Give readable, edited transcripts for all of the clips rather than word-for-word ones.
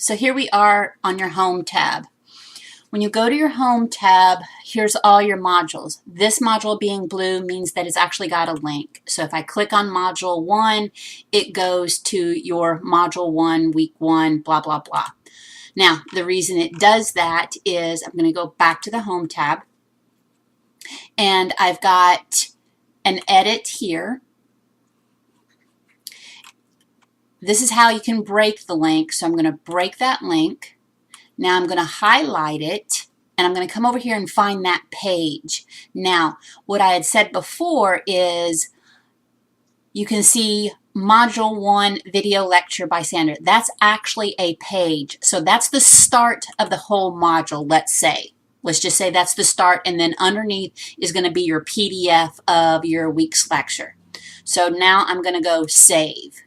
So here we are on your Home tab. When you go to your Home tab, here's all your modules. This module being blue means that it's actually got a link. So if I click on Module 1, it goes to your Module 1, Week 1, blah, blah, blah. Now, the reason it does that is I'm going to go back to the Home tab, and I've got an edit here. This is how you can break the link. So I'm going to break that link. Now I'm going to highlight it, and I'm going to come over here and find that page. Now, what I had said before is you can see Module 1 Video Lecture by Sandra. That's actually a page. So that's the start of the whole module, let's say. Let's just say that's the start, and then underneath is going to be your PDF of your week's lecture. So now I'm going to go Save.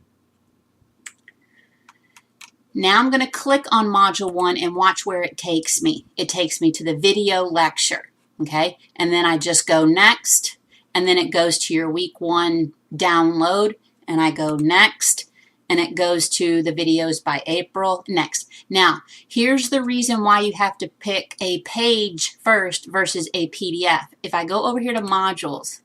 Now I'm going to click on Module 1 and watch where it takes me. It takes me to the video lecture, okay? And then I just go Next, and then it goes to your Week 1 download, and I go Next, and it goes to the videos by April, Next. Now, here's the reason why you have to pick a page first versus a PDF. If I go over here to Modules,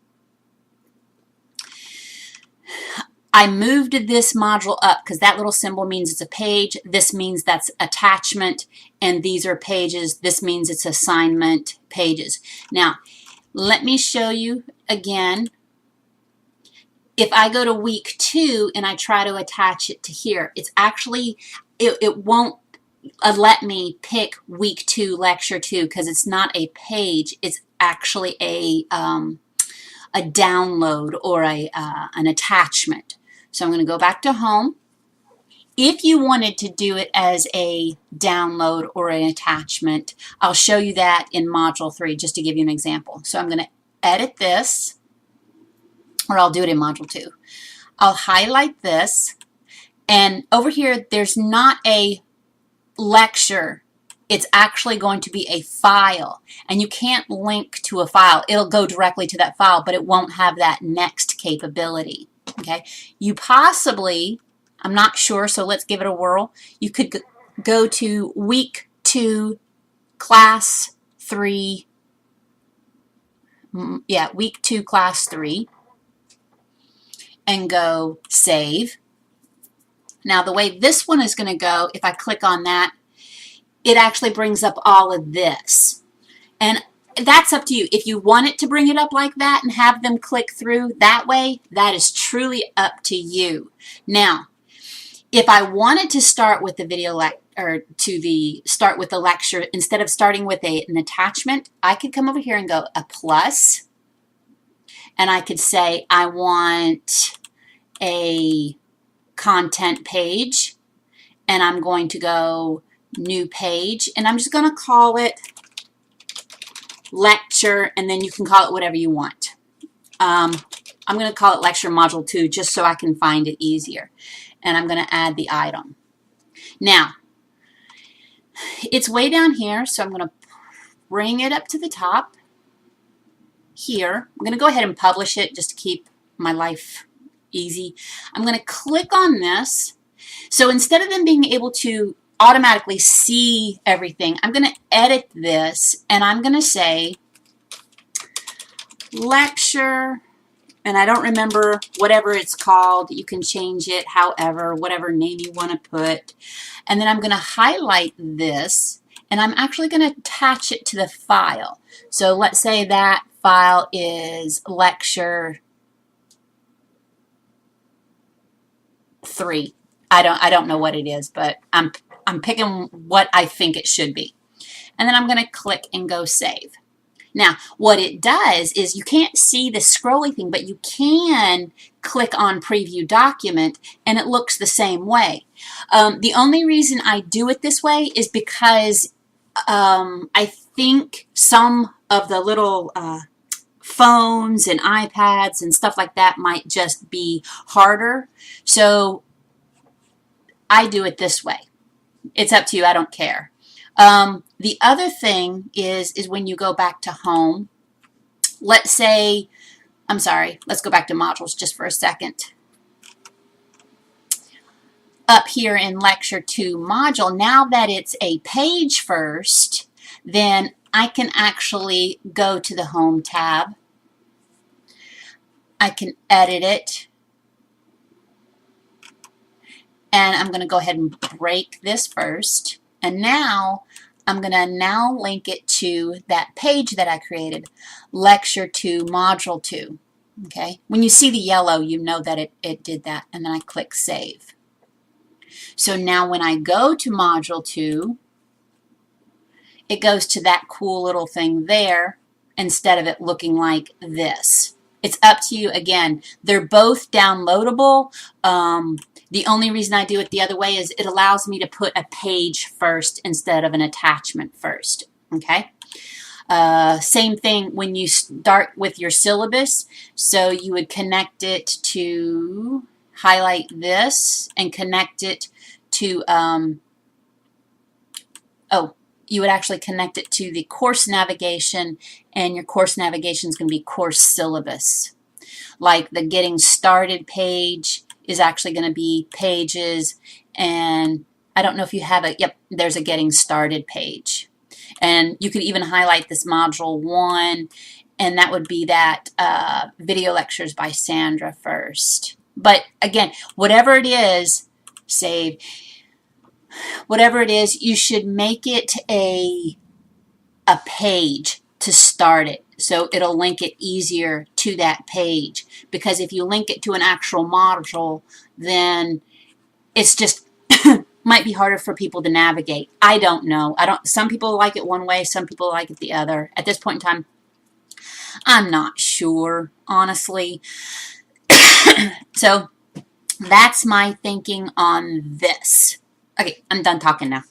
I moved this module up because that little symbol means it's a page. This means that's attachment, and these are pages. This means it's assignment pages. Now, let me show you again. If I go to Week 2 and I try to attach it to here, it's actually, it won't let me pick Week 2 Lecture 2 because it's not a page. It's actually a download or an attachment. So I'm going to go back to Home. If you wanted to do it as a download or an attachment, I'll show you that in Module 3 just to give you an example. So I'm going to edit this, or I'll do it in Module 2. I'll highlight this, and over here there's not a lecture. It's actually going to be a file, and you can't link to a file. It'll go directly to that file, but it won't have that next capability. Okay, you possibly, I'm not sure, so let's give it a whirl. You could go to Week 2, Class 3, Week 2, Class 3, and go Save. Now, the way this one is going to go, if I click on that, it actually brings up all of this. And that's up to you. If you want it to bring it up like that and have them click through that way, that is truly up to you. Now, if I wanted to start with the video start with the lecture, instead of starting with an attachment, I could come over here and go a plus, and I could say I want a content page, and I'm going to go New Page, and I'm just going to call it Lecture, and then you can call it whatever you want. I'm going to call it Lecture Module 2 just so I can find it easier. And I'm going to add the item. Now, it's way down here, so I'm going to bring it up to the top here. I'm going to go ahead and publish it just to keep my life easy. I'm going to click on this. So instead of them being able to automatically see everything, I'm going to edit this, and I'm going to say lecture, and I don't remember whatever it's called. You can change it however, whatever name you want to put. And then I'm going to highlight this, and I'm actually going to attach it to the file. So let's say that file is lecture 3. I don't know what it is, but I'm picking what I think it should be. And then I'm going to click and go Save. Now, what it does is you can't see the scrolly thing, but you can click on Preview Document, and it looks the same way. The only reason I do it this way is because I think some of the little phones and iPads and stuff like that might just be harder. So I do it this way. It's up to you. I don't care. The other thing is when you go back to Home, let's say, let's go back to Modules just for a second. up here in Lecture 2 module, now that it's a page first, then I can actually go to the Home tab. I can edit it. And I'm going to go ahead and break this first. And now I'm going to now link it to that page that I created, Lecture 2, Module 2. Okay? When you see the yellow, you know that it did that. And then I click Save. So now when I go to Module 2, it goes to that cool little thing there instead of it looking like this. It's up to you. Again, they're both downloadable. The only reason I do it the other way is it allows me to put a page first instead of an attachment first. Okay? Same thing when you start with your syllabus. So you would connect it to, highlight this and connect it to, you would actually connect it to the course navigation, and your course navigation is going to be course syllabus. Like the Getting Started page is actually going to be pages, and I don't know if you have it. Yep, there's a Getting Started page. And you could even highlight this Module 1, and that would be that video lectures by Sandra first. But again, whatever it is, save. Whatever it is, you should make it a page to start it. So it'll link it easier to that page. Because if you link it to an actual module, then it's just might be harder for people to navigate. I don't know. Some people like it one way, some people like it the other. At this point in time, I'm not sure, honestly. So that's my thinking on this. Okay, I'm done talking now.